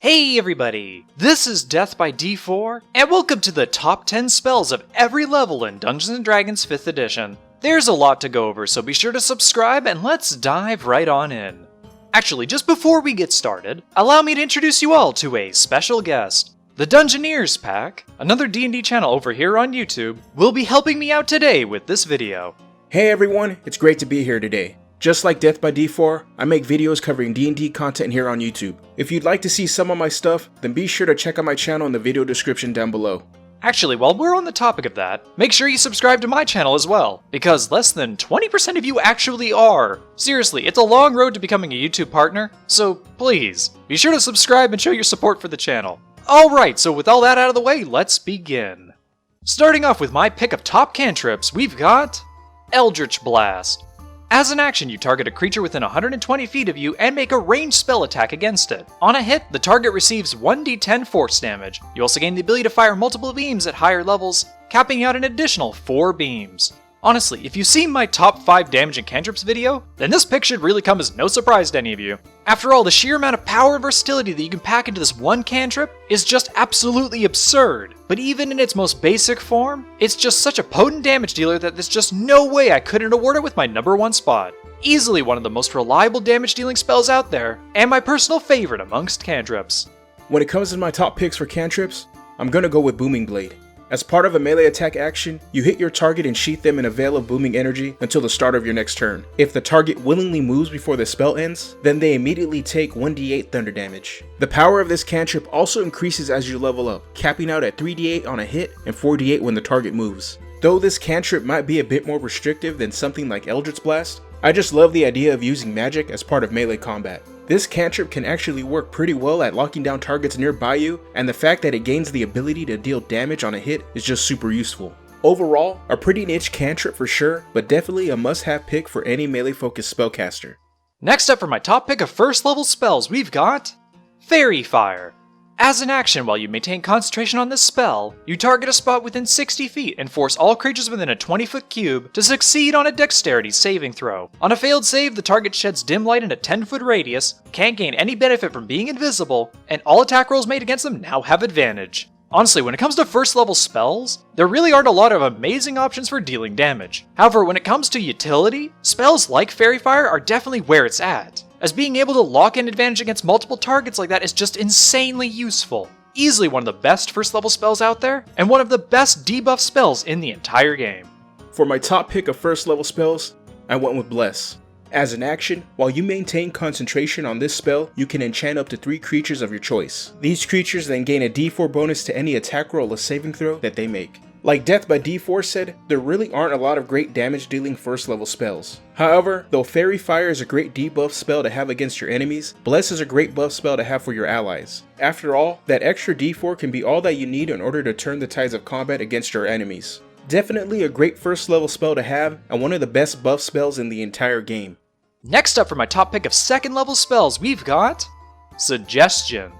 Hey everybody, this is Death by D4, and welcome to the top 10 spells of every level in Dungeons & Dragons 5th edition. There's a lot to go over, so be sure to subscribe and let's dive right on in. Actually, just before we get started, allow me to introduce you all to a special guest. The Dungeoneers pack, another D&D channel over here on YouTube, will be helping me out today with this video. Hey everyone, it's great to be here today. Just like Death by D4, I make videos covering D&D content here on YouTube. If you'd like to see some of my stuff, then be sure to check out my channel in the video description down below. Actually, while we're on the topic of that, make sure you subscribe to my channel as well, because less than 20% of you actually are. Seriously, it's a long road to becoming a YouTube partner, so please, be sure to subscribe and show your support for the channel. Alright, so with all that out of the way, let's begin. Starting off with my pick of top cantrips, we've got Eldritch Blast. As an action, you target a creature within 120 feet of you and make a ranged spell attack against it. On a hit, the target receives 1d10 force damage. You also gain the ability to fire multiple beams at higher levels, capping out an additional 4 beams. Honestly, if you've seen my top 5 damage and cantrips video, then this pick should really come as no surprise to any of you. After all, the sheer amount of power and versatility that you can pack into this one cantrip is just absolutely absurd. But even in its most basic form, it's just such a potent damage dealer that there's just no way I couldn't award it with my number 1 spot. Easily one of the most reliable damage dealing spells out there, and my personal favorite amongst cantrips. When it comes to my top picks for cantrips, I'm gonna go with Booming Blade. As part of a melee attack action, you hit your target and sheath them in a veil of booming energy until the start of your next turn. If the target willingly moves before the spell ends, then they immediately take 1d8 thunder damage. The power of this cantrip also increases as you level up, capping out at 3d8 on a hit and 4d8 when the target moves. Though this cantrip might be a bit more restrictive than something like Eldritch Blast, I just love the idea of using magic as part of melee combat. This cantrip can actually work pretty well at locking down targets nearby you, and the fact that it gains the ability to deal damage on a hit is just super useful. Overall, a pretty niche cantrip for sure, but definitely a must-have pick for any melee-focused spellcaster. Next up for my top pick of first level spells, we've got Fairy Fire. As an action, while you maintain concentration on this spell, you target a spot within 60 feet and force all creatures within a 20-foot cube to succeed on a dexterity saving throw. On a failed save, the target sheds dim light in a 10-foot radius, can't gain any benefit from being invisible, and all attack rolls made against them now have advantage. Honestly, when it comes to first level spells, there really aren't a lot of amazing options for dealing damage. However, when it comes to utility, spells like Fairy Fire are definitely where it's at, as being able to lock in advantage against multiple targets like that is just insanely useful. Easily one of the best first level spells out there, and one of the best debuff spells in the entire game. For my top pick of first level spells, I went with Bless. As an action, while you maintain concentration on this spell, you can enchant up to 3 creatures of your choice. These creatures then gain a d4 bonus to any attack roll or saving throw that they make. Like Death by D4 said, there really aren't a lot of great damage dealing first level spells. However, though Fairy Fire is a great debuff spell to have against your enemies, Bless is a great buff spell to have for your allies. After all, that extra d4 can be all that you need in order to turn the tides of combat against your enemies. Definitely a great first level spell to have, and one of the best buff spells in the entire game. Next up for my top pick of second level spells, we've got Suggestion.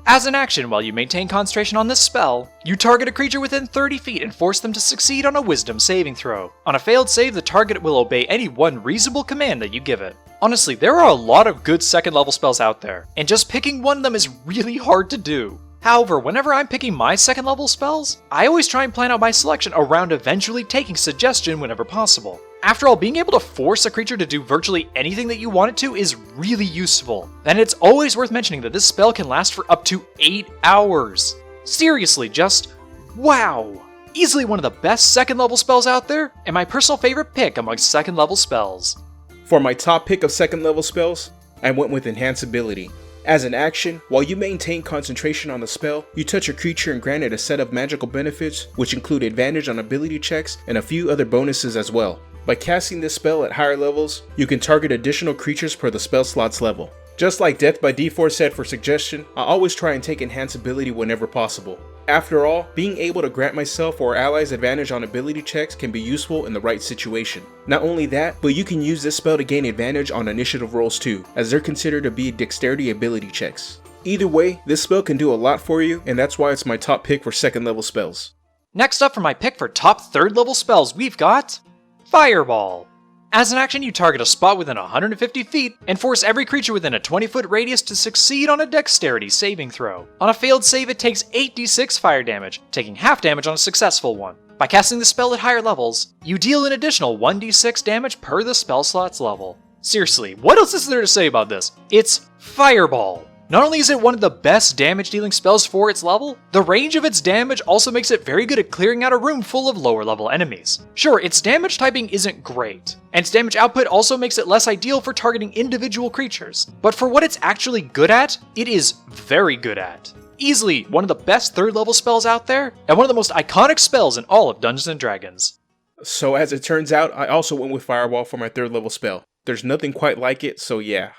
As an action, while you maintain concentration on this spell, you target a creature within 30 feet and force them to succeed on a wisdom saving throw. On a failed save, the target will obey any one reasonable command that you give it. Honestly, there are a lot of good second level spells out there, and just picking one of them is really hard to do. However, whenever I'm picking my second level spells, I always try and plan out my selection around eventually taking Suggestion whenever possible. After all, being able to force a creature to do virtually anything that you want it to is really useful. And it's always worth mentioning that this spell can last for up to 8 hours. Seriously, just wow! Easily one of the best second level spells out there, and my personal favorite pick amongst second level spells. For my top pick of second level spells, I went with Enhanceability. As an action, while you maintain concentration on the spell, you touch a creature and grant it a set of magical benefits, which include advantage on ability checks and a few other bonuses as well. By casting this spell at higher levels, you can target additional creatures per the spell slot's level. Just like Death by D4 said for Suggestion, I always try and take Enhanceability whenever possible. After all, being able to grant myself or allies advantage on ability checks can be useful in the right situation. Not only that, but you can use this spell to gain advantage on initiative rolls too, as they're considered to be dexterity ability checks. Either way, this spell can do a lot for you, and that's why it's my top pick for second level spells. Next up for my pick for top third level spells, we've got Fireball. As an action, you target a spot within 150 feet and force every creature within a 20-foot radius to succeed on a dexterity saving throw. On a failed save, it takes 8d6 fire damage, taking half damage on a successful one. By casting the spell at higher levels, you deal an additional 1d6 damage per the spell slot's level. Seriously, what else is there to say about this? It's Fireball! Not only is it one of the best damage dealing spells for its level, the range of its damage also makes it very good at clearing out a room full of lower level enemies. Sure, its damage typing isn't great, and its damage output also makes it less ideal for targeting individual creatures, but for what it's actually good at, it is very good at. Easily one of the best 3rd level spells out there, and one of the most iconic spells in all of Dungeons & Dragons. So as it turns out, I also went with Fireball for my 3rd level spell. There's nothing quite like it, so yeah.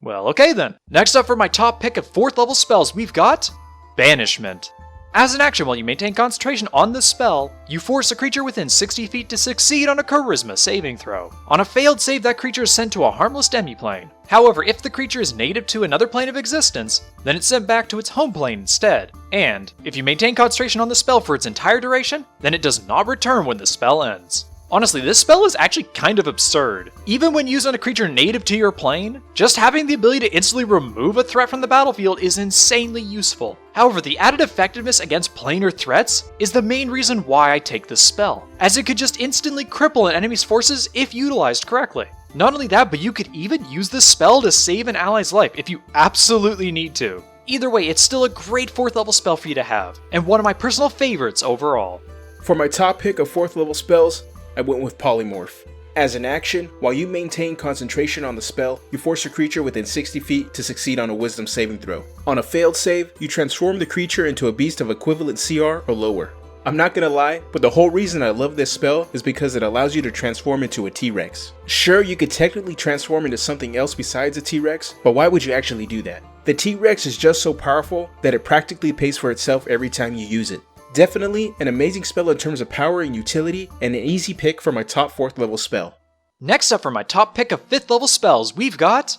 Well, okay then. Next up for my top pick of 4th level spells, we've got Banishment. As an action, while you maintain concentration on this spell, you force a creature within 60 feet to succeed on a Charisma saving throw. On a failed save, that creature is sent to a harmless demi-plane. However, if the creature is native to another plane of existence, then it's sent back to its home plane instead. And if you maintain concentration on the spell for its entire duration, then it does not return when the spell ends. Honestly, this spell is actually kind of absurd. Even when used on a creature native to your plane, just having the ability to instantly remove a threat from the battlefield is insanely useful. However, the added effectiveness against planar threats is the main reason why I take this spell, as it could just instantly cripple an enemy's forces if utilized correctly. Not only that, but you could even use this spell to save an ally's life if you absolutely need to. Either way, it's still a great 4th level spell for you to have, and one of my personal favorites overall. For my top pick of 4th level spells, I went with Polymorph. As an action, while you maintain concentration on the spell, you force a creature within 60 feet to succeed on a Wisdom saving throw. On a failed save, you transform the creature into a beast of equivalent CR or lower. I'm not gonna lie, but the whole reason I love this spell is because it allows you to transform into a T-Rex. Sure, you could technically transform into something else besides a T-Rex, but why would you actually do that? The T-Rex is just so powerful that it practically pays for itself every time you use it. Definitely an amazing spell in terms of power and utility, and an easy pick for my top 4th level spell. Next up for my top pick of 5th level spells, we've got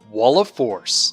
Wall of Force.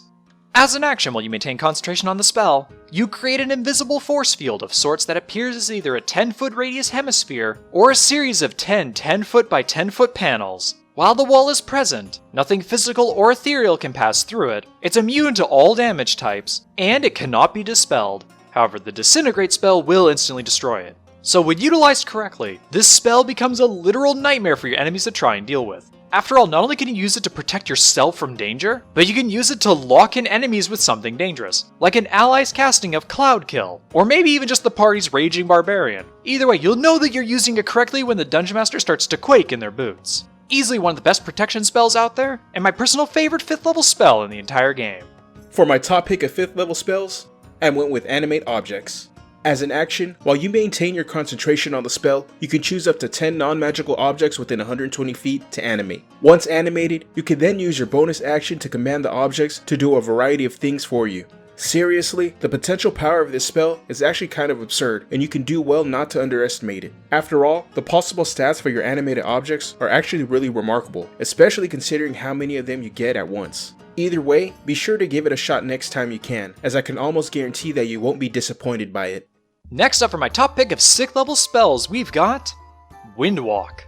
As an action, while you maintain concentration on the spell, you create an invisible force field of sorts that appears as either a 10-foot radius hemisphere or a series of 10 10-foot by 10-foot panels. While the wall is present, nothing physical or ethereal can pass through it, it's immune to all damage types, and it cannot be dispelled. However, the Disintegrate spell will instantly destroy it. So when utilized correctly, this spell becomes a literal nightmare for your enemies to try and deal with. After all, not only can you use it to protect yourself from danger, but you can use it to lock in enemies with something dangerous, like an ally's casting of Cloud Kill, or maybe even just the party's Raging Barbarian. Either way, you'll know that you're using it correctly when the Dungeon Master starts to quake in their boots. Easily one of the best protection spells out there, and my personal favorite 5th level spell in the entire game. For my top pick of 5th level spells, I went with Animate Objects. As an action, while you maintain your concentration on the spell, you can choose up to 10 non-magical objects within 120 feet to animate. Once animated, you can then use your bonus action to command the objects to do a variety of things for you. Seriously, the potential power of this spell is actually kind of absurd, and you can do well not to underestimate it. After all, the possible stats for your animated objects are actually really remarkable, especially considering how many of them you get at once. Either way, be sure to give it a shot next time you can, as I can almost guarantee that you won't be disappointed by it. Next up for my top pick of 6th level spells, we've got Windwalk.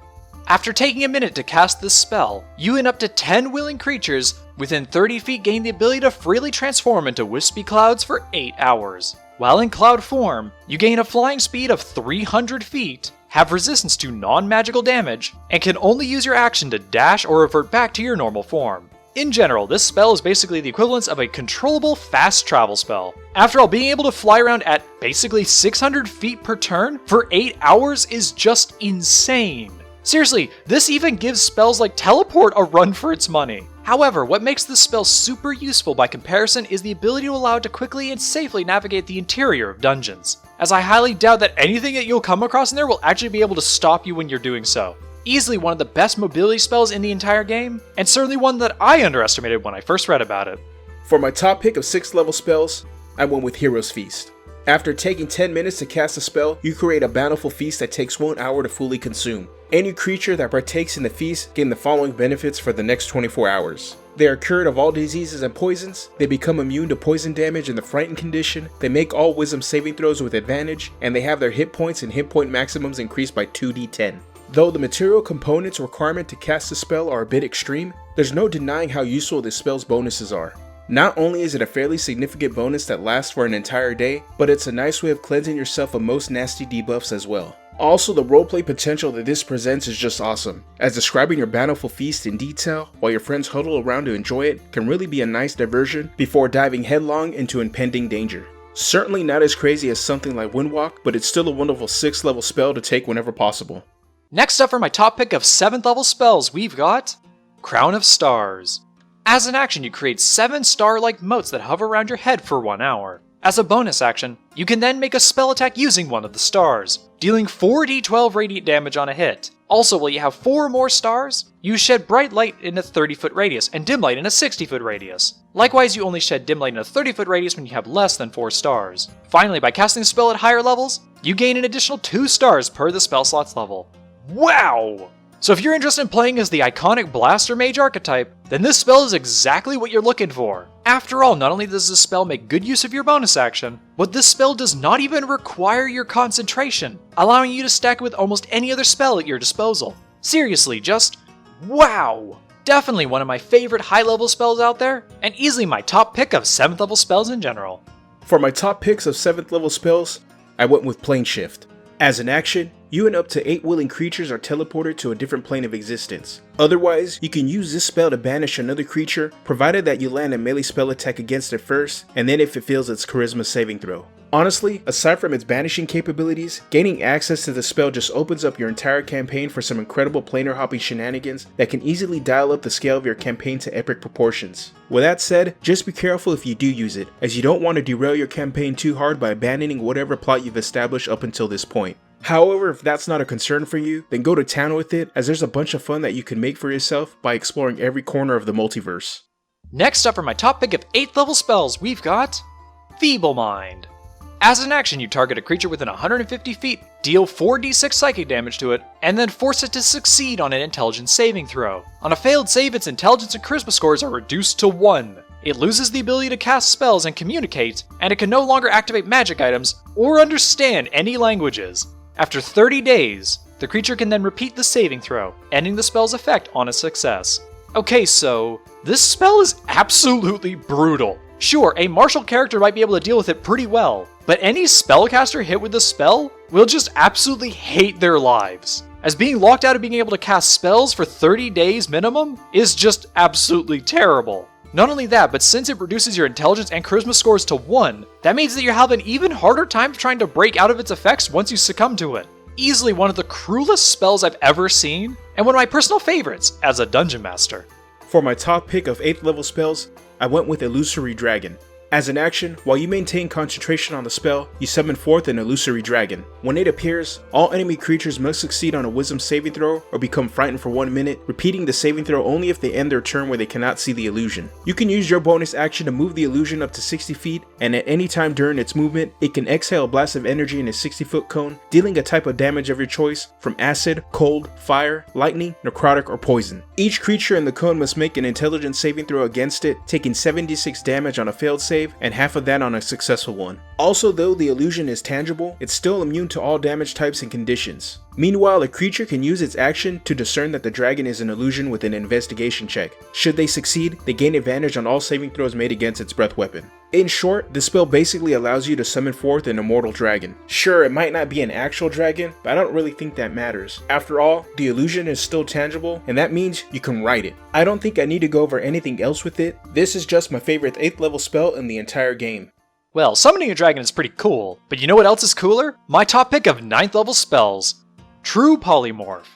After taking a minute to cast this spell, you and up to 10 willing creatures within 30 feet gain the ability to freely transform into wispy clouds for 8 hours. While in cloud form, you gain a flying speed of 300 feet, have resistance to non-magical damage, and can only use your action to dash or revert back to your normal form. In general, this spell is basically the equivalence of a controllable fast travel spell. After all, being able to fly around at basically 600 feet per turn for 8 hours is just insane. Seriously, this even gives spells like Teleport a run for its money. However, what makes this spell super useful by comparison is the ability to allow it to quickly and safely navigate the interior of dungeons, as I highly doubt that anything that you'll come across in there will actually be able to stop you when you're doing so. Easily one of the best mobility spells in the entire game, and certainly one that I underestimated when I first read about it. For my top pick of 6th level spells, I went with Hero's Feast. After taking 10 minutes to cast a spell, you create a bountiful feast that takes 1 hour to fully consume. Any creature that partakes in the feast gain the following benefits for the next 24 hours. They are cured of all diseases and poisons, they become immune to poison damage in the frightened condition, they make all wisdom saving throws with advantage, and they have their hit points and hit point maximums increased by 2d10. Though the material components requirement to cast the spell are a bit extreme, there's no denying how useful this spell's bonuses are. Not only is it a fairly significant bonus that lasts for an entire day, but it's a nice way of cleansing yourself of most nasty debuffs as well. Also, the roleplay potential that this presents is just awesome, as describing your bountiful feast in detail while your friends huddle around to enjoy it can really be a nice diversion before diving headlong into impending danger. Certainly not as crazy as something like Windwalk, but it's still a wonderful 6th level spell to take whenever possible. Next up for my top pick of 7th level spells, we've got Crown of Stars. As an action, you create 7 star-like motes that hover around your head for 1 hour. As a bonus action, you can then make a spell attack using one of the stars, dealing 4d12 radiant damage on a hit. Also, while you have 4 more stars, you shed bright light in a 30-foot radius and dim light in a 60-foot radius. Likewise, you only shed dim light in a 30-foot radius when you have less than 4 stars. Finally, by casting the spell at higher levels, you gain an additional 2 stars per the spell slot's level. Wow! So if you're interested in playing as the iconic Blaster Mage archetype, then this spell is exactly what you're looking for. After all, not only does this spell make good use of your bonus action, but this spell does not even require your concentration, allowing you to stack it with almost any other spell at your disposal. Seriously, just wow! Definitely one of my favorite high-level spells out there, and easily my top pick of 7th level spells in general. For my top picks of 7th level spells, I went with Plane Shift. As an action, you and up to 8 willing creatures are teleported to a different plane of existence. Otherwise, you can use this spell to banish another creature, provided that you land a melee spell attack against it first, and then if it fails its charisma saving throw. Honestly, aside from its banishing capabilities, gaining access to the spell just opens up your entire campaign for some incredible planar hopping shenanigans that can easily dial up the scale of your campaign to epic proportions. With that said, just be careful if you do use it, as you don't want to derail your campaign too hard by abandoning whatever plot you've established up until this point. However, if that's not a concern for you, then go to town with it, as there's a bunch of fun that you can make for yourself by exploring every corner of the multiverse. Next up for my top pick of 8th level spells, we've got Feeble Mind. As an action, you target a creature within 150 feet, deal 4d6 psychic damage to it, and then force it to succeed on an intelligence saving throw. On a failed save, its intelligence and charisma scores are reduced to 1. It loses the ability to cast spells and communicate, and it can no longer activate magic items or understand any languages. After 30 days, the creature can then repeat the saving throw, ending the spell's effect on a success. Okay, so this spell is absolutely brutal. Sure, a martial character might be able to deal with it pretty well, but any spellcaster hit with the spell will just absolutely hate their lives, as being locked out of being able to cast spells for 30 days minimum is just absolutely terrible. Not only that, but since it reduces your intelligence and charisma scores to 1, that means that you have an even harder time trying to break out of its effects once you succumb to it. Easily one of the cruelest spells I've ever seen, and one of my personal favorites as a dungeon master. For my top pick of 8th level spells, I went with Illusory Dragon. As an action, while you maintain concentration on the spell, you summon forth an Illusory Dragon. When it appears, all enemy creatures must succeed on a Wisdom saving throw or become frightened for 1 minute, repeating the saving throw only if they end their turn where they cannot see the illusion. You can use your bonus action to move the illusion up to 60 feet, and at any time during its movement, it can exhale a blast of energy in a 60-foot cone, dealing a type of damage of your choice from acid, cold, fire, lightning, necrotic, or poison. Each creature in the cone must make an intelligence saving throw against it, taking 76 damage on a failed save, and half of that on a successful one. Also, though the illusion is tangible, it's still immune to all damage types and conditions. Meanwhile, a creature can use its action to discern that the dragon is an illusion with an investigation check. Should they succeed, they gain advantage on all saving throws made against its breath weapon. In short, this spell basically allows you to summon forth an immortal dragon. Sure, it might not be an actual dragon, but I don't really think that matters. After all, the illusion is still tangible, and that means you can ride it. I don't think I need to go over anything else with it. This is just my favorite 8th level spell in the entire game. Well, summoning a dragon is pretty cool, but you know what else is cooler? My top pick of 9th level spells, True Polymorph.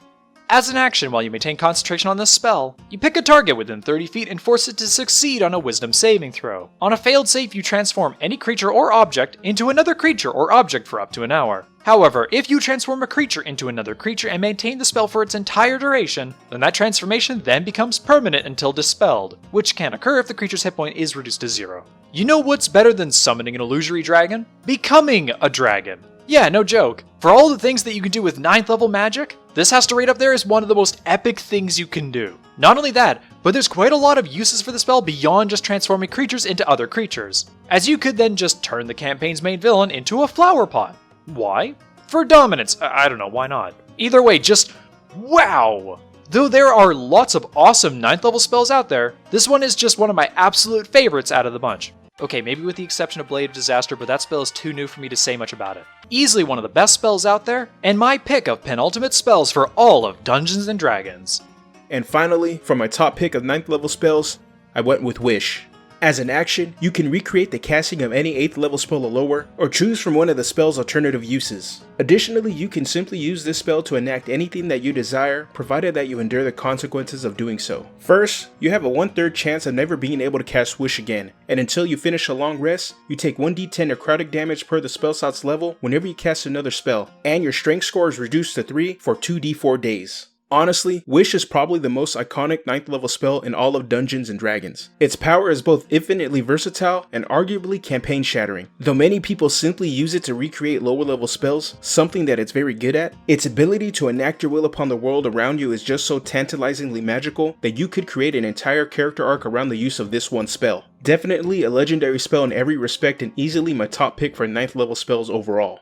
As an action, while you maintain concentration on this spell, you pick a target within 30 feet and force it to succeed on a Wisdom saving throw. On a failed save, you transform any creature or object into another creature or object for up to an hour. However, if you transform a creature into another creature and maintain the spell for its entire duration, then that transformation then becomes permanent until dispelled, which can occur if the creature's hit point is reduced to 0. You know what's better than summoning an illusory dragon? Becoming a dragon. Yeah, no joke. For all the things that you can do with 9th level magic, this has to rate up there as one of the most epic things you can do. Not only that, but there's quite a lot of uses for the spell beyond just transforming creatures into other creatures, as you could then just turn the campaign's main villain into a flower pot. Why? For dominance. I don't know, why not? Either way, just Wow! Though there are lots of awesome 9th level spells out there, this one is just one of my absolute favorites out of the bunch. Okay, maybe with the exception of Blade of Disaster, but that spell is too new for me to say much about it. Easily one of the best spells out there, and my pick of penultimate spells for all of Dungeons & Dragons. And finally, for my top pick of 9th level spells, I went with Wish. As an action, you can recreate the casting of any 8th level spell or lower, or choose from one of the spell's alternative uses. Additionally, you can simply use this spell to enact anything that you desire, provided that you endure the consequences of doing so. First, you have a 1/3 chance of never being able to cast Wish again, and until you finish a long rest, you take 1d10 necrotic damage per the spell slot's level whenever you cast another spell, and your strength score is reduced to 3 for 2d4 days. Honestly, Wish is probably the most iconic 9th level spell in all of Dungeons & Dragons. Its power is both infinitely versatile and arguably campaign shattering. Though many people simply use it to recreate lower level spells, something that it's very good at, its ability to enact your will upon the world around you is just so tantalizingly magical that you could create an entire character arc around the use of this one spell. Definitely a legendary spell in every respect and easily my top pick for 9th level spells overall.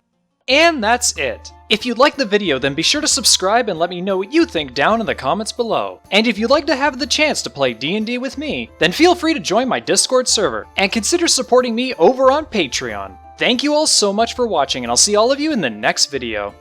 And that's it. If you liked the video, then be sure to subscribe and let me know what you think down in the comments below. And if you'd like to have the chance to play D&D with me, then feel free to join my Discord server, and consider supporting me over on Patreon. Thank you all so much for watching, and I'll see all of you in the next video.